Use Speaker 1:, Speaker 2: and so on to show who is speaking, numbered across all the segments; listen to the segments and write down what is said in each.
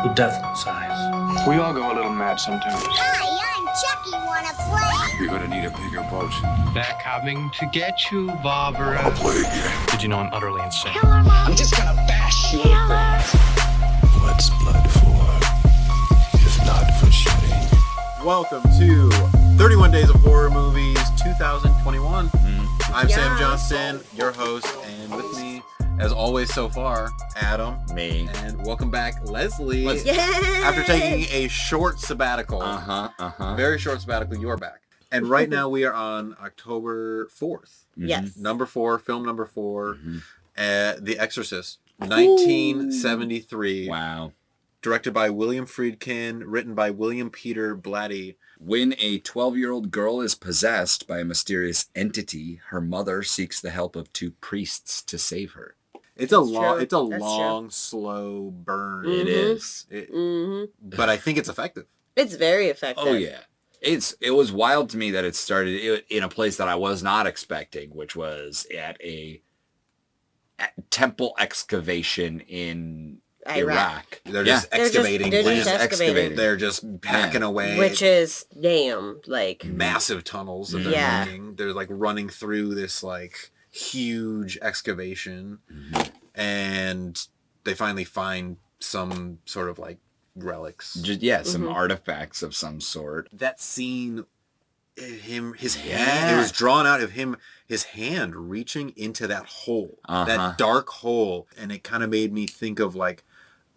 Speaker 1: the Deadlights eyes.
Speaker 2: We all go a little mad sometimes.
Speaker 3: Hi, I'm Chucky. Wanna play?
Speaker 4: You're gonna need a bigger boat.
Speaker 5: They're coming to get you, Barbara.
Speaker 4: I'll play again.
Speaker 1: Did you know I'm utterly insane?
Speaker 3: Killer, Mom.
Speaker 2: I'm just gonna bash you.
Speaker 3: Killer.
Speaker 4: What's blood for? If not for shedding.
Speaker 6: Welcome to 31 Days of Horror Movies 2021. I'm Sam Johnston, your host, and with me, as always so far, Adam.
Speaker 7: Me.
Speaker 6: And welcome back, Leslie.
Speaker 7: Yes!
Speaker 6: After taking a short sabbatical. Very short sabbatical, you're back. And right now we are on October 4th.
Speaker 7: Yes.
Speaker 6: Film number 4, The Exorcist, 1973.
Speaker 7: Wow.
Speaker 6: Directed by William Friedkin, written by William Peter Blatty.
Speaker 7: When a 12-year-old girl is possessed by a mysterious entity, her mother seeks the help of 2 priests to save her.
Speaker 6: It's a long, slow burn.
Speaker 7: It is.
Speaker 6: But I think it's effective.
Speaker 8: It's very effective.
Speaker 7: Oh, yeah. It was wild to me that it started in a place that I was not expecting, which was at a temple excavation in Iraq.
Speaker 6: They're just excavating.
Speaker 8: They're
Speaker 6: just packing away.
Speaker 8: Which is, damn, like...
Speaker 6: massive tunnels that they're making. They're like running through this like huge excavation. And they finally find some sort of like relics.
Speaker 7: Some artifacts of some sort.
Speaker 6: That scene, his hand, it was drawn out of him, his hand reaching into that hole, that dark hole. And it kind of made me think of like,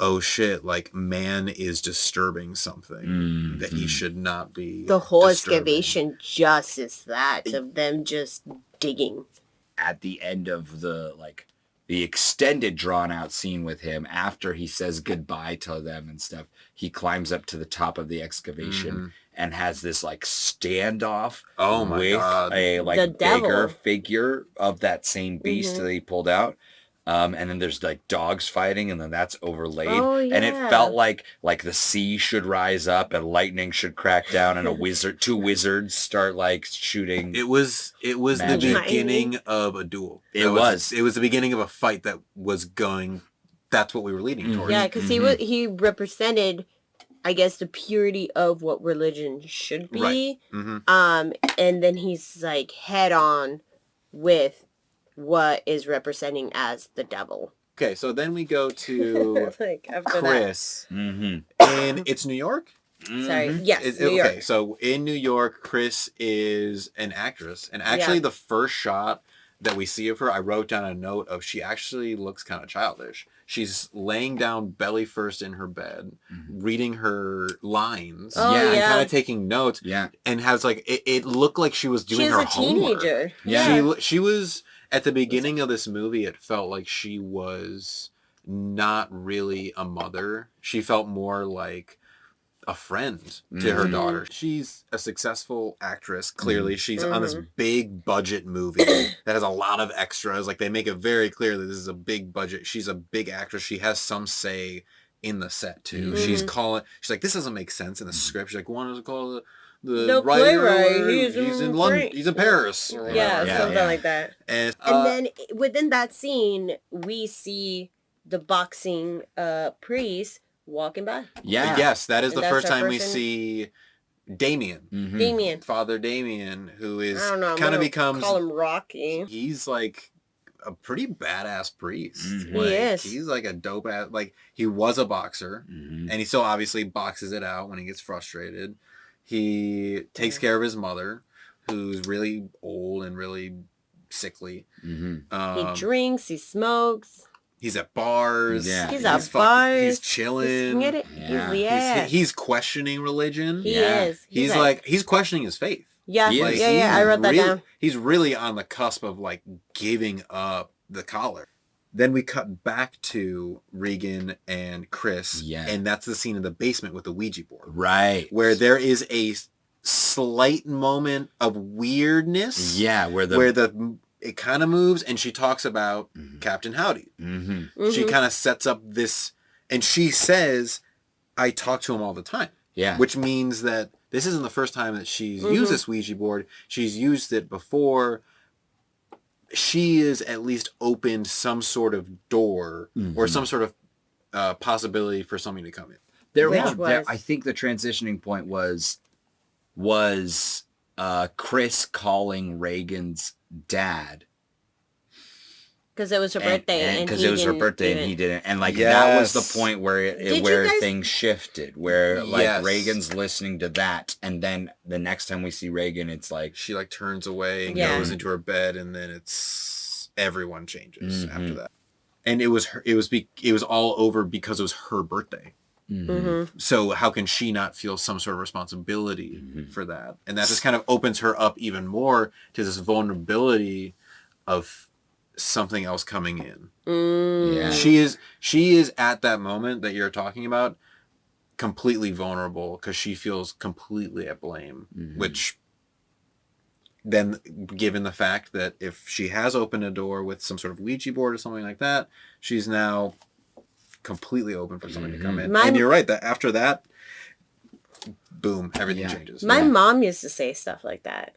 Speaker 6: oh shit, like man is disturbing something that he should not be.
Speaker 8: The whole
Speaker 6: disturbing.
Speaker 8: excavation just is that, of them just digging.
Speaker 7: At the end of the extended drawn out scene with him, after he says goodbye to them and stuff, he climbs up to the top of the excavation and has this like standoff with a like bigger figure of that same beast that he pulled out. And then there's like dogs fighting, and then that's overlaid. And it felt like the sea should rise up and lightning should crack down and two wizards start like shooting.
Speaker 6: It was magic. The beginning of a duel. It was the beginning of a fight that was going. That's what we were leading towards.
Speaker 8: Yeah, because he represented, I guess, the purity of what religion should be. Right. And then he's like head on with what is representing as the devil.
Speaker 6: Okay, so then we go to Chris. And it's New York?
Speaker 8: Sorry, yes, New York.
Speaker 6: Okay, so in New York, Chris is an actress. And actually the first shot that we see of her, I wrote down a note of she actually looks kind of childish. She's laying down belly first in her bed, reading her lines, and kind of taking notes. Yeah, and has like it looked like she was doing her homework.
Speaker 8: Teenager.
Speaker 6: Yeah, she was at the beginning of this movie. It felt like she was not really a mother. She felt more like a friend to her daughter. She's a successful actress. Clearly, she's on this big budget movie that has a lot of extras. Like they make it very clear that this is a big budget. She's a big actress. She has some say in the set too. She's like, this doesn't make sense in the script. She's like, why does it call the writer? He's in London. He's in Paris.
Speaker 8: Something like that. And then within that scene, we see the boxing priest walking by.
Speaker 6: Yeah. Yes, that is the first time we see Damien. Father Damien, who is kind of becomes...
Speaker 8: call him Rocky.
Speaker 6: He's like a pretty badass priest.
Speaker 8: He is.
Speaker 6: He's like a dope ass... Like, he was a boxer, and he still obviously boxes it out when he gets frustrated. He takes care of his mother, who's really old and really sickly.
Speaker 8: He drinks, he smokes.
Speaker 6: He's at bars. Yeah.
Speaker 8: He's at bars.
Speaker 6: He's chilling. He's questioning religion.
Speaker 8: He is.
Speaker 6: He's questioning his faith.
Speaker 8: Yeah, I wrote that down.
Speaker 6: He's really on the cusp of like giving up the collar. Then we cut back to Regan and Chris, and that's the scene in the basement with the Ouija board.
Speaker 7: Right.
Speaker 6: Where there is a slight moment of weirdness.
Speaker 7: Yeah, where
Speaker 6: it kind of moves, and she talks about Captain Howdy. She kind of sets up this, and she says, I talk to him all the time. Yeah. Which means that this isn't the first time that she's used this Ouija board. She's used it before. She is at least opened some sort of door or some sort of possibility for something to come in.
Speaker 7: I think the transitioning point was Chris calling Reagan's dad.
Speaker 8: Because it was her birthday, and
Speaker 7: because it was her birthday, and he didn't, and like
Speaker 6: Yes.
Speaker 7: that was the point where
Speaker 8: guys-
Speaker 7: things shifted, where like
Speaker 6: Yes.
Speaker 7: Reagan's listening to that, and then the next time we see Reagan, it's like
Speaker 6: She like turns away and
Speaker 8: Yeah.
Speaker 6: goes into her bed, and then it's everyone changes
Speaker 7: Mhm.
Speaker 6: after that. And it was all over because it was her birthday.
Speaker 8: Mm-hmm.
Speaker 6: So how can she not feel some sort of responsibility for that? And that just kind of opens her up even more to this vulnerability of something else coming in.
Speaker 7: Yeah.
Speaker 6: She is at that moment that you're talking about completely vulnerable because she feels completely at blame, which then given the fact that if she has opened a door with some sort of Ouija board or something like that, she's now completely open for something to come in. And you're right that after that, boom, everything changes.
Speaker 8: My mom used to say stuff like that.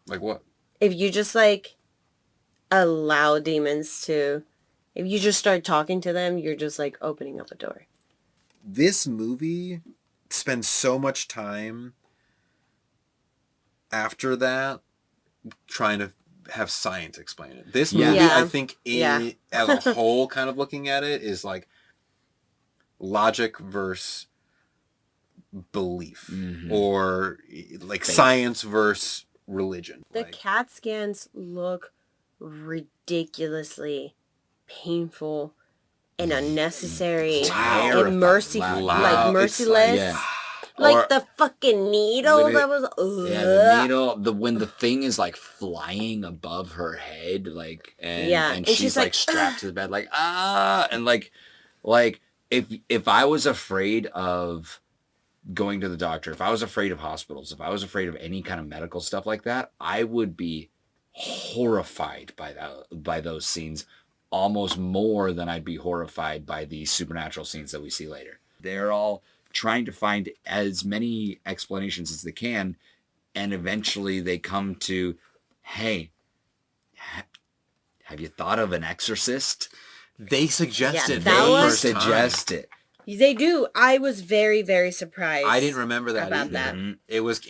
Speaker 6: Like what?
Speaker 8: If you just like allow demons to, if you just start talking to them, you're just like opening up a door.
Speaker 6: This movie spends so much time after that trying to have science explain it. This movie,
Speaker 8: Yeah.
Speaker 6: I think, as a whole, kind of looking at it, is like logic versus belief, or like science versus religion.
Speaker 8: The
Speaker 6: Like,
Speaker 8: CAT scans look ridiculously painful and unnecessary
Speaker 6: Loud.
Speaker 8: and
Speaker 6: Loud.
Speaker 8: like merciless.
Speaker 7: Yeah.
Speaker 8: Like
Speaker 7: Or-
Speaker 8: the fucking needle
Speaker 7: When it-
Speaker 8: that was.
Speaker 7: Yeah, the needle. When the thing is like flying above her head, like and
Speaker 8: And
Speaker 7: she's
Speaker 8: she's
Speaker 7: like
Speaker 8: like,
Speaker 7: strapped to the bed, like and like if I was afraid of going to the doctor, if I was afraid of hospitals, if I was afraid of any kind of medical stuff like that, I would be horrified by those scenes, almost more than I'd be horrified by the supernatural scenes that we see later. They're all trying to find as many explanations as they can, and eventually they come to, hey, have you thought of an exorcist?
Speaker 6: they suggested
Speaker 8: that
Speaker 6: for the
Speaker 8: was-
Speaker 6: first time.
Speaker 7: Suggest it.
Speaker 8: They do. I was very, very surprised.
Speaker 6: I didn't remember that
Speaker 8: about
Speaker 6: either.
Speaker 8: that.
Speaker 6: It was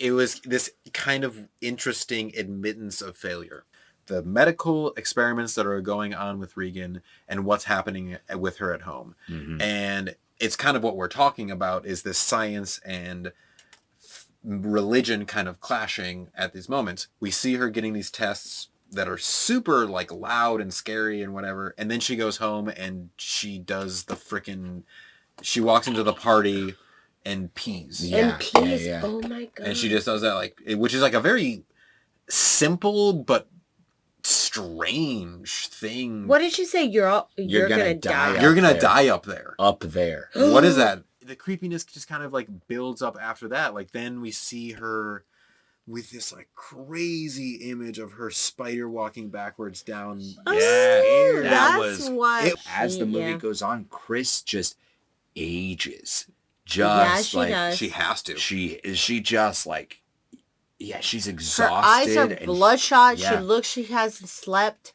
Speaker 6: this kind of interesting admittance of failure. The medical experiments that are going on with Regan and what's happening with her at home. And it's kind of what we're talking about is this science and religion kind of clashing at these moments. We see her getting these tests that are super like loud and scary and whatever. And then she goes home and she does the frickin', she walks into the party and pees.
Speaker 8: And peas.
Speaker 7: yeah.
Speaker 8: Oh my god.
Speaker 6: And she just does that like, which is like a very simple but strange thing.
Speaker 8: What did she say? You're gonna die.
Speaker 6: You're gonna
Speaker 7: there.
Speaker 6: die up there.
Speaker 7: Up there.
Speaker 6: What is that? The creepiness just kind of like builds up after that. Like then we see her with this like crazy image of her spider walking backwards down.
Speaker 8: Oh,
Speaker 7: that
Speaker 8: that's
Speaker 7: was
Speaker 8: what.
Speaker 7: as the movie
Speaker 8: yeah.
Speaker 7: goes on, Chris just ages.
Speaker 8: Yeah,
Speaker 7: Just
Speaker 8: she
Speaker 7: like
Speaker 8: does.
Speaker 6: She has to.
Speaker 7: she just like she's
Speaker 8: Her
Speaker 7: exhausted.
Speaker 8: eyes are
Speaker 7: and
Speaker 8: bloodshot.
Speaker 7: yeah.
Speaker 8: She looks. She hasn't slept.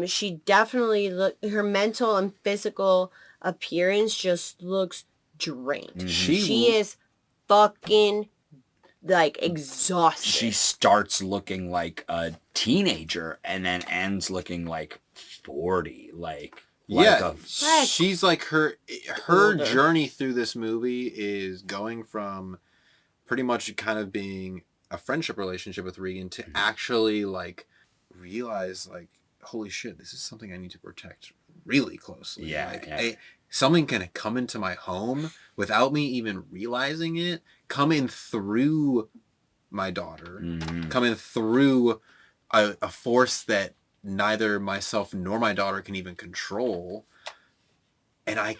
Speaker 8: She definitely her mental and physical appearance just looks drained. She is fucking like exhausted.
Speaker 7: She starts looking like a teenager and then ends looking like 40.
Speaker 6: Yeah,
Speaker 8: Heck.
Speaker 6: she's like her
Speaker 8: Older.
Speaker 6: journey through this movie is going from pretty much kind of being a friendship relationship with Regan to actually like realize like, holy shit, this is something I need to protect really closely.
Speaker 7: Yeah,
Speaker 6: like
Speaker 7: yeah.
Speaker 6: something can come into my home without me even realizing it, come in through my daughter, come in through a force that neither myself nor my daughter can even control, and I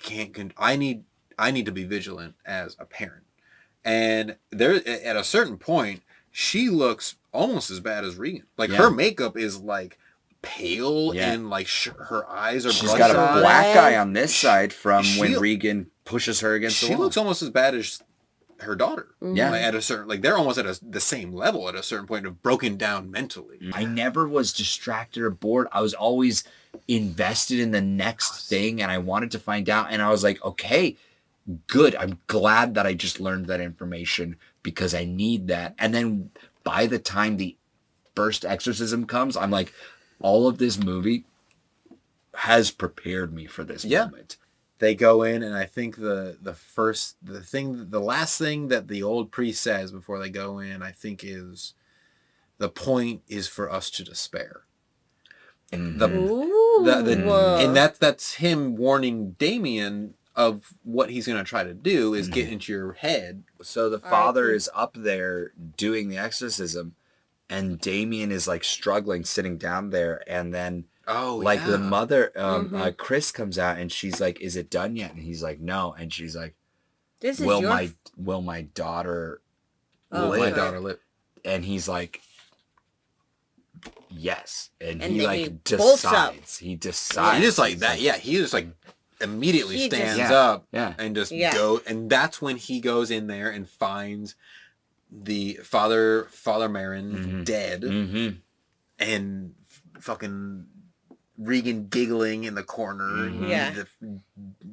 Speaker 6: need to be vigilant as a parent. And there at a certain point she looks almost as bad as Regan. Like her makeup is like pale and like her eyes are
Speaker 7: She's got
Speaker 6: bloodshot.
Speaker 7: a black eye on this side from
Speaker 6: she-
Speaker 7: when Regan pushes her against the
Speaker 6: She
Speaker 7: wall.
Speaker 6: looks almost as bad as her daughter.
Speaker 7: Yeah.
Speaker 6: Like, at a certain, like they're almost at the same level at a certain point of broken down mentally.
Speaker 7: I never was distracted or bored. I was always invested in the next thing, and I wanted to find out. And I was like, okay, good. I'm glad that I just learned that information because I need that. And then by the time the first exorcism comes, I'm like, all of this movie has prepared me for this moment.
Speaker 6: They go in, and I think the last thing that the old priest says before they go in, I think is, the point is for us to despair. And that's him warning Damien of what he's going to try to do is get into your head.
Speaker 7: So the father is up there doing the exorcism, and Damien is like struggling sitting down there, and then the mother, Chris comes out and she's like, "Is it done yet?" And he's like, "No." And she's like,
Speaker 8: "This is
Speaker 7: will my daughter
Speaker 6: live?"
Speaker 7: And he's like, "Yes." And he like
Speaker 6: decides.
Speaker 7: He decides.
Speaker 6: He just like that. Yeah, he just like immediately stands up and just go. And that's when he goes in there and finds the Father Marin dead, and fucking Regan giggling in the corner. The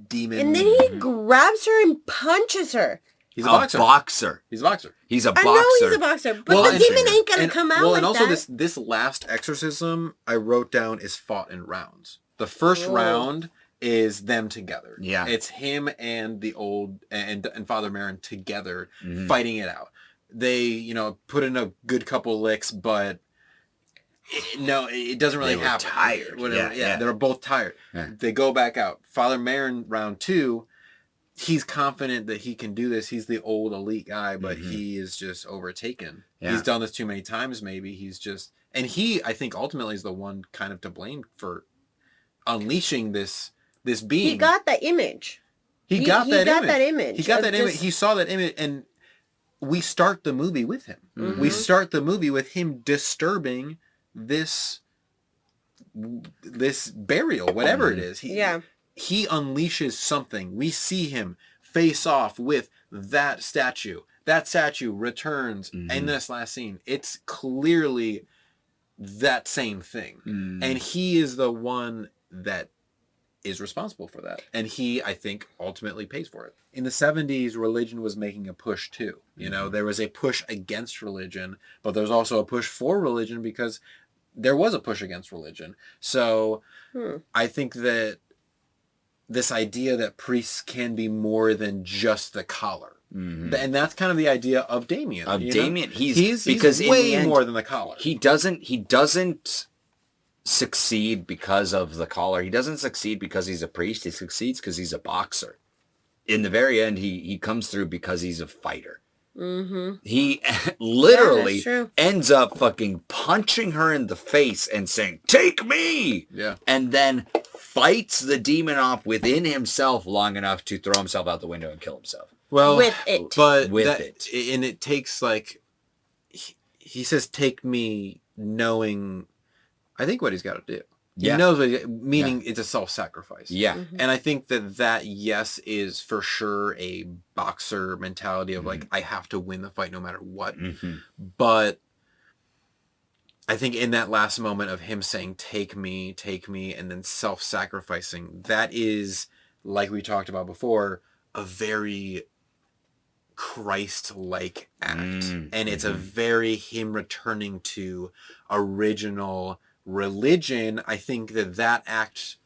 Speaker 6: demon.
Speaker 8: And then he grabs her and punches her.
Speaker 6: He's a boxer. He's a boxer.
Speaker 7: He's a boxer.
Speaker 8: I know he's a boxer, but the demon ain't gonna come out like
Speaker 6: and also
Speaker 8: that.
Speaker 6: this last exorcism I wrote down is fought in rounds. The first round is them together. Yeah. It's him and the old and Father Marin together fighting it out. They, put in a good couple licks, but it doesn't really happen.
Speaker 7: Tired.
Speaker 6: They're both tired. Yeah. They go back out. Father Marin, round 2, he's confident that he can do this. He's the old elite guy, but he is just overtaken. Yeah. He's done this too many times, maybe. He's just... And he, I think, ultimately is the one kind of to blame for unleashing this being.
Speaker 8: He got that image.
Speaker 6: He got that image. He got that image. He saw that image, and we start the movie with him. We start the movie with him disturbing this burial, whatever it is. He unleashes something. We see him face off with that statue. That statue returns in this last scene. It's clearly that same thing. And he is the one that is responsible for that. And he, I think, ultimately pays for it. In the 70s, religion was making a push too. There was a push against religion, but there's also a push for religion because there was a push against religion. So I think that this idea that priests can be more than just the collar. And that's kind of the idea of Damien. He's way more than the collar.
Speaker 7: He doesn't succeed because of the collar. He doesn't succeed because he's a priest. He succeeds because he's a boxer. In the very end, he comes through because he's a fighter. He literally ends up fucking punching her in the face and saying, "Take me!" Yeah. And then fights the demon off within himself long enough to throw himself out the window and kill himself.
Speaker 6: Well,
Speaker 8: with it.
Speaker 6: But with it. And it takes he says, "Take me," knowing, I think, what he's got to do. He knows what meaning it's a self-sacrifice. Yeah. And I think that yes, is for sure a boxer mentality of I have to win the fight no matter what. But I think in that last moment of him saying, take me, and then self-sacrificing, that is, like we talked about before, a very Christ-like act. And it's a very him returning to original religion. I think that act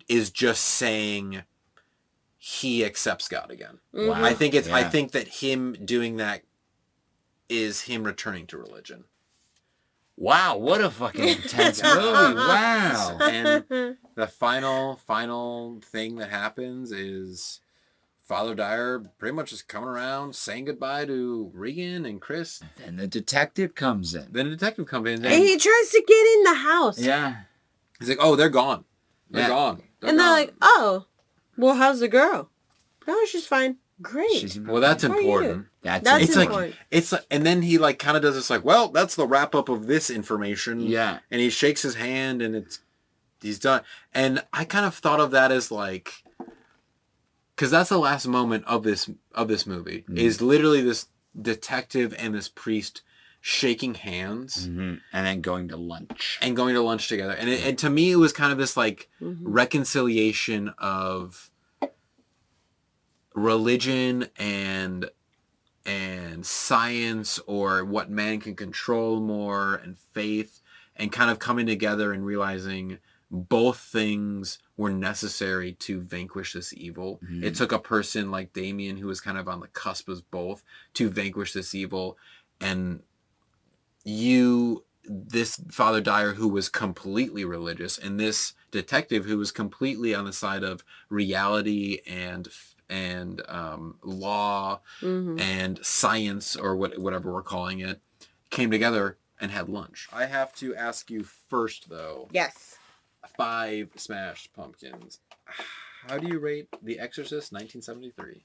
Speaker 6: is just saying he accepts God again. Wow. I think that him doing that is him returning to religion.
Speaker 7: Wow, what a fucking intense movie. Wow.
Speaker 6: And the final thing that happens is Father Dyer pretty much is coming around saying goodbye to Regan and Chris.
Speaker 7: Then the detective comes in.
Speaker 8: And he tries to get in the house.
Speaker 7: Yeah.
Speaker 6: He's like, "Oh, they're gone. They're gone."
Speaker 8: They're like, "Oh, well, how's the girl?" "No, she's fine." "Great."
Speaker 6: Well, that's important.
Speaker 8: That's important.
Speaker 6: It's like, and then he kind of does this well, that's the wrap up of this information. Yeah. And he shakes his hand and he's done. And I kind of thought of that as because that's the last moment of this movie is literally this detective and this priest shaking hands
Speaker 7: and then going to lunch
Speaker 6: together. And to me, it was kind of this reconciliation of religion and science, or what man can control more, and faith, and kind of coming together and realizing both things were necessary to vanquish this evil.
Speaker 7: Mm-hmm.
Speaker 6: It took a person like Damien, who was kind of on the cusp of both, to vanquish this evil. And this Father Dyer, who was completely religious, and this detective who was completely on the side of reality and law and science, or whatever we're calling it, came together and had lunch. I have to ask you first, though.
Speaker 8: Yes.
Speaker 6: 5 smashed pumpkins. How do you rate The Exorcist 1973?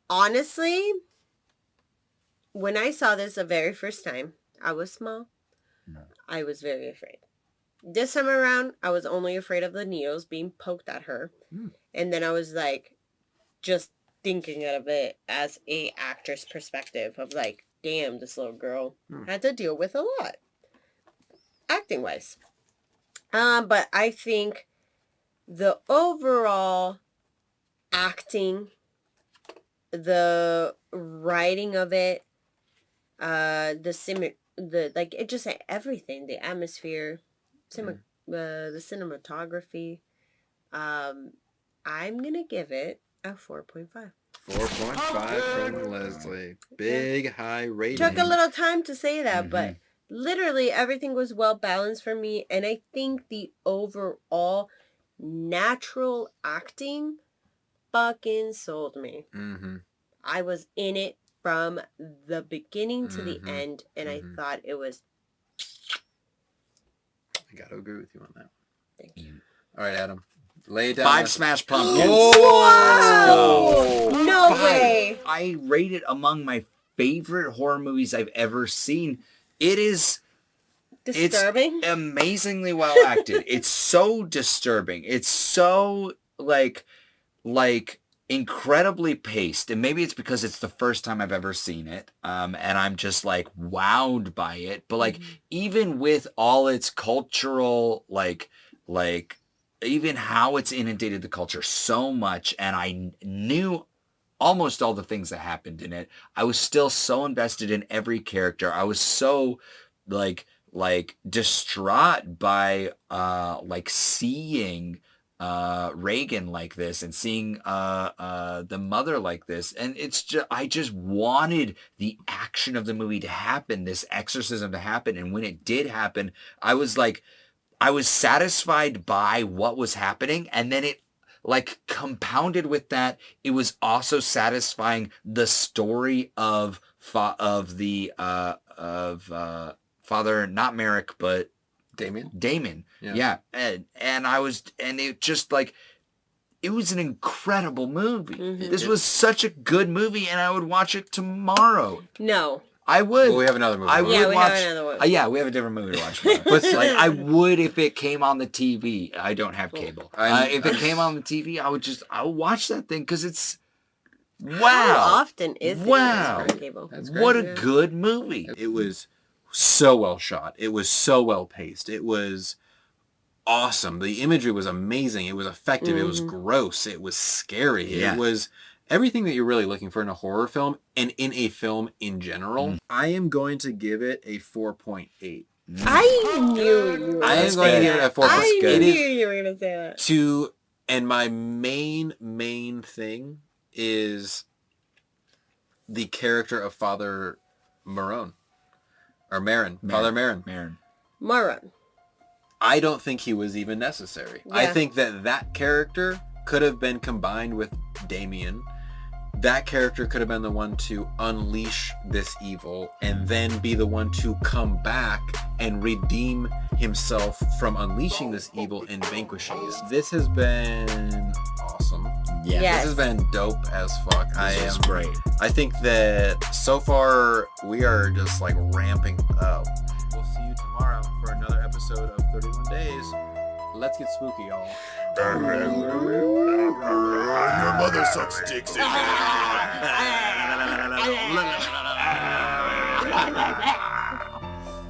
Speaker 8: Honestly, when I saw this the very first time, I was small.
Speaker 7: No.
Speaker 8: I was very afraid. This time around, I was only afraid of the needles being poked at her. And then I was like, just thinking of it as a actor's perspective of like, damn, this little girl had to deal with a lot. Acting wise. But I think the overall acting, the writing of it, it just everything, the atmosphere, the cinematography, I'm gonna give it a 4.5.
Speaker 6: 4.5 from Leslie. Big high rating.
Speaker 8: Took a little time to say that, but literally everything was well balanced for me, and I think the overall natural acting fucking sold me. I was in it from the beginning to the end, and I thought it was...
Speaker 6: I gotta agree with you on that.
Speaker 8: Thank you.
Speaker 6: All right, Adam. Lay it down.
Speaker 7: 5 smashed pumpkins.
Speaker 8: Whoa! No
Speaker 7: 5.
Speaker 8: way!
Speaker 7: I rate it among my favorite horror movies I've ever seen. It is...
Speaker 8: Disturbing?
Speaker 7: It's amazingly well acted. It's so disturbing. It's so, like incredibly paced. And maybe it's because it's the first time I've ever seen it. And I'm just, like, wowed by it. But, like, even with all its cultural, like, even how it's inundated the culture so much, and I knew almost all the things that happened in it, I was still so invested in every character. I was so, like distraught by seeing Reagan like this, and seeing the mother like this, and it's just, I just wanted the action of the movie to happen, this exorcism to happen. And when it did happen, I was satisfied by what was happening, and then it, like, compounded with that, it was also satisfying the story of Father, not Merrick, but Damon. Yeah. And it just, like, it was an incredible movie. This was such a good movie, and I would watch it tomorrow.
Speaker 8: No.
Speaker 7: I would.
Speaker 6: Well, we have another movie.
Speaker 8: We have another one.
Speaker 7: We have a different movie to watch. But like, I would if it came on the TV. I don't have cable. If it came on the TV, I would watch that thing, because it's... Wow.
Speaker 8: How often is it on cable?
Speaker 7: What a good movie.
Speaker 6: It was so well shot. It was so well paced. It was awesome. The imagery was amazing. It was effective. It was gross. It was scary.
Speaker 7: Yeah.
Speaker 6: It was everything that you're really looking for in a horror film, and in a film in general. I am going to give it a 4.8.
Speaker 8: I knew you were
Speaker 6: I am going to give it a 4.8.
Speaker 8: I knew you were going to say that.
Speaker 6: And my main thing is the character of Father Maron. Or Maron. Father Maron.
Speaker 8: Maron.
Speaker 6: I don't think he was even necessary.
Speaker 8: Yeah.
Speaker 6: I think that character could have been combined with Damien. That character could have been the one to unleash this evil, and then be the one to come back and redeem himself from unleashing this evil and vanquishing it. This has been awesome.
Speaker 7: Yeah.
Speaker 8: Yes.
Speaker 6: This has been dope as fuck.
Speaker 7: This is great.
Speaker 6: I think that so far we are just, like, ramping up. We'll see you tomorrow for another episode of 31 Days. Let's get spooky, y'all.
Speaker 4: Your mother sucks dicks in